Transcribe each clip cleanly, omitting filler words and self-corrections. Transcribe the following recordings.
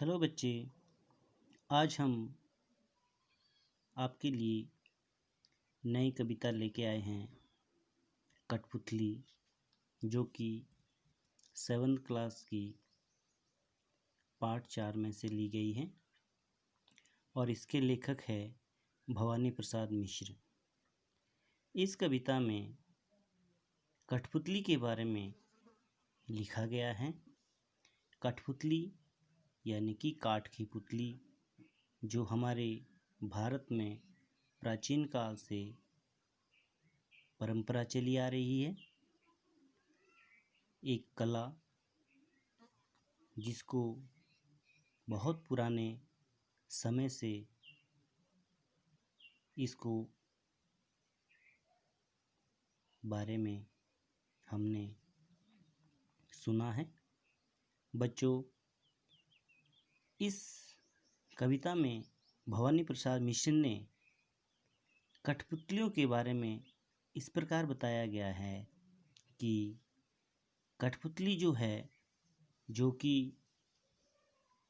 Hello बच्चे, आज हम आपके लिए नई कविता लेके आए हैं कठपुतली, जो कि 7th क्लास की पार्ट 4 में से ली गई है और इसके लेखक है भवानी प्रसाद मिश्र। इस कविता में कठपुतली के बारे में लिखा गया है। कठपुतली यानी कि काठ की पुतली, जो हमारे भारत में प्राचीन काल से परंपरा चली आ रही है। एक कला जिसको बहुत पुराने समय से इसको बारे में हमने सुना है। बच्चों, इस कविता में भवानी प्रसाद मिश्र ने कठपुतलियों के बारे में इस प्रकार बताया गया है कि कठपुतली जो है, जो कि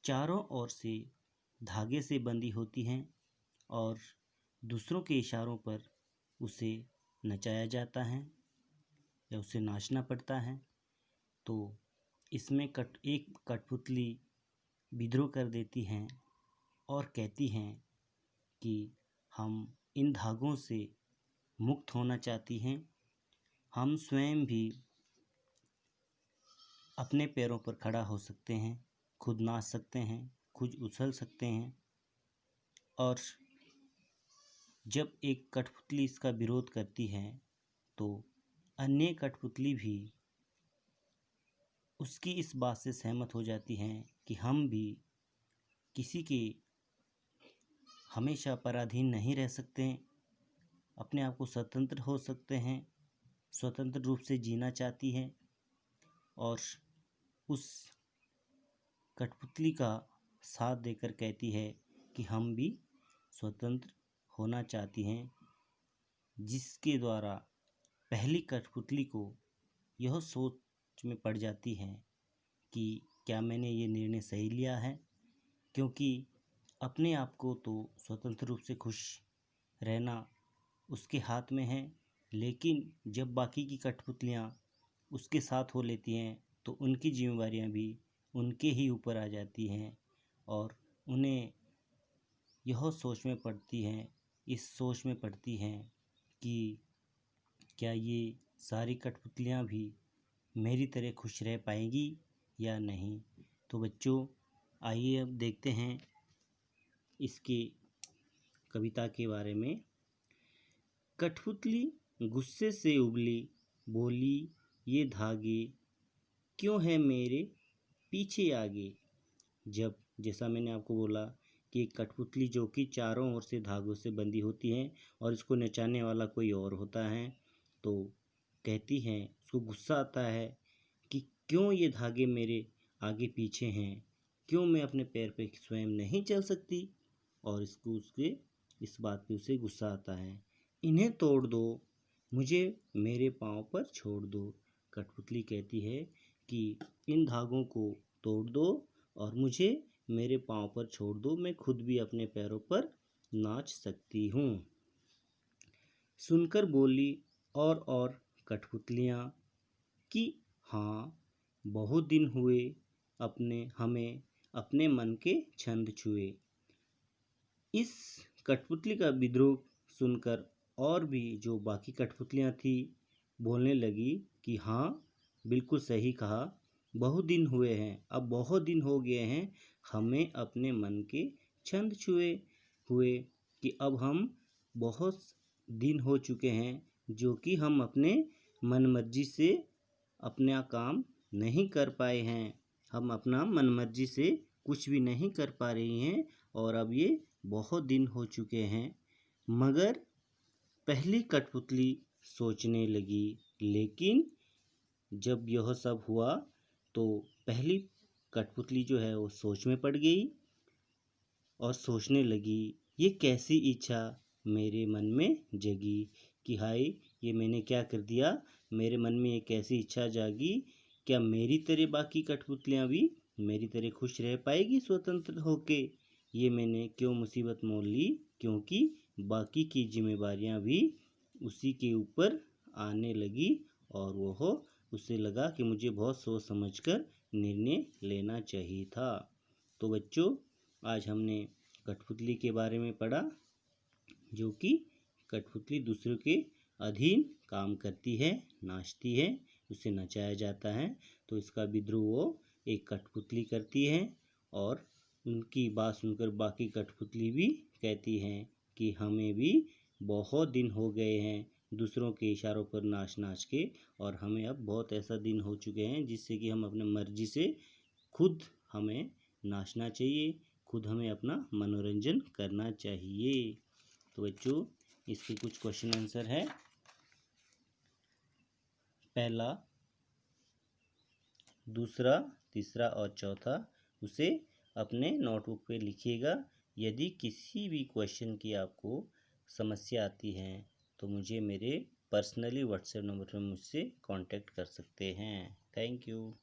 चारों ओर से धागे से बंधी होती हैं और दूसरों के इशारों पर उसे नचाया जाता है या उसे नाचना पड़ता है। तो इसमें एक कठपुतली विद्रोह कर देती हैं और कहती हैं कि हम इन धागों से मुक्त होना चाहती हैं। हम स्वयं भी अपने पैरों पर खड़ा हो सकते हैं, खुद नाच सकते हैं, खुद उछल सकते हैं। और जब एक कठपुतली इसका विरोध करती है तो अन्य कठपुतली भी उसकी इस बात से सहमत हो जाती हैं कि हम भी किसी के हमेशा पराधीन नहीं रह सकते, अपने आप को स्वतंत्र हो सकते हैं, स्वतंत्र रूप से जीना चाहती है। और उस कठपुतली का साथ देकर कहती है कि हम भी स्वतंत्र होना चाहती हैं, जिसके द्वारा पहली कठपुतली को यह सोच में पड़ जाती है कि क्या मैंने ये निर्णय सही लिया है, क्योंकि अपने आप को तो स्वतंत्र रूप से खुश रहना उसके हाथ में है, लेकिन जब बाकी की कठपुतलियाँ उसके साथ हो लेती हैं तो उनकी जिम्मेवारियाँ भी उनके ही ऊपर आ जाती हैं और उन्हें यह सोच में पड़ती हैं, इस सोच में पड़ती हैं कि क्या ये सारी कठपुतलियाँ भी मेरी तरह खुश रह पाएंगी या नहीं। तो बच्चों, आइए अब देखते हैं इसके कविता के बारे में। कठपुतली गुस्से से उबली, बोली ये धागे क्यों है मेरे पीछे आगे। जब जैसा मैंने आपको बोला कि एक कठपुतली जो कि चारों ओर से धागों से बंधी होती है और इसको नचाने वाला कोई और होता है, तो कहती हैं, उसको गुस्सा आता है कि क्यों ये धागे मेरे आगे पीछे हैं, क्यों मैं अपने पैर पे स्वयं नहीं चल सकती। और इसको उसके इस बात पे उसे गुस्सा आता है। इन्हें तोड़ दो, मुझे मेरे पाँव पर छोड़ दो। कठपुतली कहती है कि इन धागों को तोड़ दो और मुझे मेरे पाँव पर छोड़ दो, मैं खुद भी अपने पैरों पर नाच सकती हूँ। सुनकर बोली और कठपुतलियाँ कि हाँ, बहुत दिन हुए हमें अपने मन के छंद छुए। इस कठपुतली का विद्रोह सुनकर और भी जो बाकी कठपुतलियाँ थी बोलने लगी कि हाँ, बिल्कुल सही कहा, बहुत दिन हुए हैं, अब बहुत दिन हो गए हैं हमें अपने मन के छंद छुए हुए, कि अब हम बहुत दिन हो चुके हैं जो कि हम अपने मन मर्जी से अपना काम नहीं कर पाए हैं, हम अपना मन मर्जी से कुछ भी नहीं कर पा रही हैं और अब ये बहुत दिन हो चुके हैं। मगर पहली कठपुतली सोचने लगी, लेकिन जब यह सब हुआ तो पहली कठपुतली जो है वो सोच में पड़ गई और सोचने लगी, ये कैसी इच्छा मेरे मन में जगी कि हाय, ये मैंने क्या कर दिया, मेरे मन में एक ऐसी इच्छा जागी, क्या मेरी तरह बाकी कठपुतलियाँ भी मेरी तरह खुश रह पाएगी स्वतंत्र होके? ये मैंने क्यों मुसीबत मोल ली, क्योंकि बाकी की जिम्मेवारियां भी उसी के ऊपर आने लगी और उसे लगा कि मुझे बहुत सोच समझकर निर्णय लेना चाहिए था। तो बच्चों, आज हमने कठपुतली के बारे में पढ़ा, जो कि कठपुतली दूसरों के अधीन काम करती है, नाचती है, उसे नचाया जाता है। तो इसका विद्रोह वो एक कठपुतली करती है और उनकी बात सुनकर बाकी कठपुतली भी कहती हैं कि हमें भी बहुत दिन हो गए हैं दूसरों के इशारों पर नाच नाच के, और हमें अब बहुत ऐसा दिन हो चुके हैं जिससे कि हम अपने मर्जी से खुद हमें नाचना चाहिए, खुद हमें अपना मनोरंजन करना चाहिए। तो बच्चों, इसके कुछ क्वेश्चन आंसर है। पहला, दूसरा, तीसरा और चौथा उसे अपने नोटबुक पे लिखिएगा। यदि किसी भी क्वेश्चन की आपको समस्या आती है तो मुझे मेरे पर्सनली व्हाट्सएप नंबर पर मुझसे कांटेक्ट कर सकते हैं। Thank you.